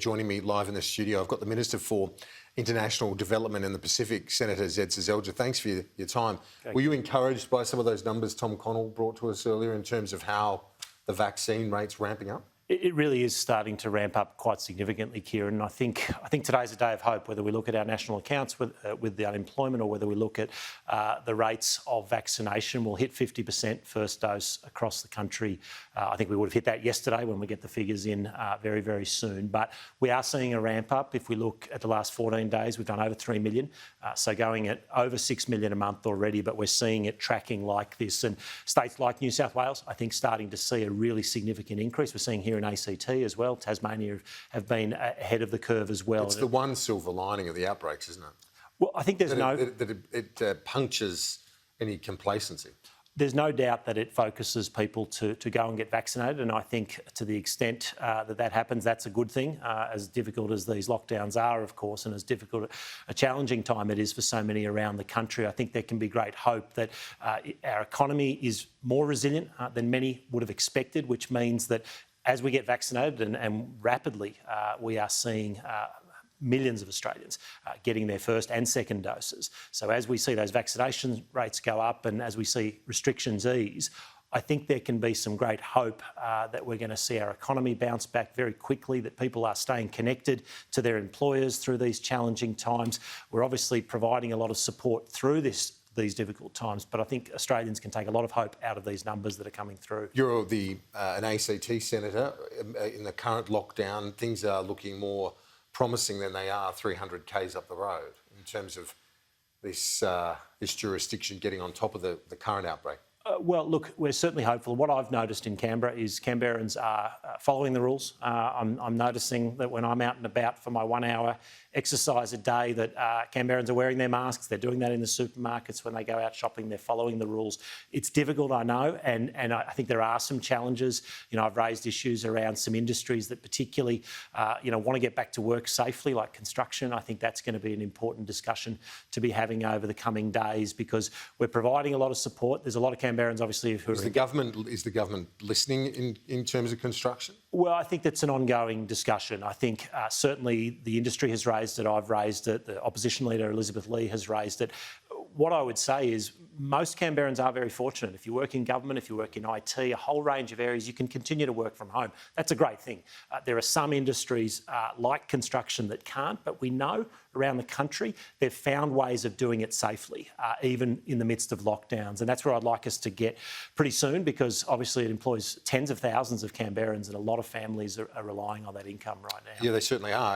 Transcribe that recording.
Joining me live in the studio, I've got the Minister for International Development in the Pacific, Senator Zed Seselja. Thanks for your time. Were you encouraged by some of those numbers Tom Connell brought to us earlier in terms of how the vaccine rate's ramping up? It really is starting to ramp up quite significantly, Kieran. I think today's a day of hope, whether we look at our national accounts with the unemployment or whether we look at the rates of vaccination. We'll hit 50% first dose across the country. I think we would have hit that yesterday when we get the figures in very, very soon. But we are seeing a ramp up. If we look at the last 14 days, we've done over 3 million. So going at over 6 million a month already, but we're seeing it tracking like this. And states like New South Wales, I think, starting to see a really significant increase. We're seeing here in ACT as well. Tasmania have been ahead of the curve as well. It's the one silver lining of the outbreaks, isn't it? Well, I think there's it punctures any complacency. There's no doubt that it focuses people to go and get vaccinated, and I think to the extent that happens, that's a good thing. As difficult as these lockdowns are, of course, and as difficult a challenging time it is for so many around the country, I think there can be great hope that our economy is more resilient than many would have expected, which means that as we get vaccinated and rapidly, we are seeing millions of Australians getting their first and second doses. So as we see those vaccination rates go up and as we see restrictions ease, I think there can be some great hope that we're going to see our economy bounce back very quickly, that people are staying connected to their employers through these challenging times. We're obviously providing a lot of support through these difficult times, but I think Australians can take a lot of hope out of these numbers that are coming through. You're an ACT senator. In the current lockdown, things are looking more promising than they are 300 k's up the road in terms of this jurisdiction getting on top of the current outbreak. Well, look, we're certainly hopeful. What I've noticed in Canberra is Canberrans are following the rules. I'm noticing that when I'm out and about for my 1 hour exercise a day that Canberrans are wearing their masks. They're doing that in the supermarkets when they go out shopping. They're following the rules. It's difficult, I know, and I think there are some challenges. You know, I've raised issues around some industries that particularly, want to get back to work safely, like construction. I think that's going to be an important discussion to be having over the coming days because we're providing a lot of support. There's a lot of Canberrans, obviously, who is the government listening in terms of construction? Well, I think that's an ongoing discussion. I think certainly the industry has raised it. I've raised it. The opposition leader, Elizabeth Lee, has raised it. What I would say is most Canberrans are very fortunate. If you work in government, if you work in IT, a whole range of areas, you can continue to work from home. That's a great thing. There are some industries like construction that can't, but we know around the country they've found ways of doing it safely, even in the midst of lockdowns. And that's where I'd like us to get pretty soon because obviously it employs tens of thousands of Canberrans and a lot of families are relying on that income right now. Yeah, they certainly are.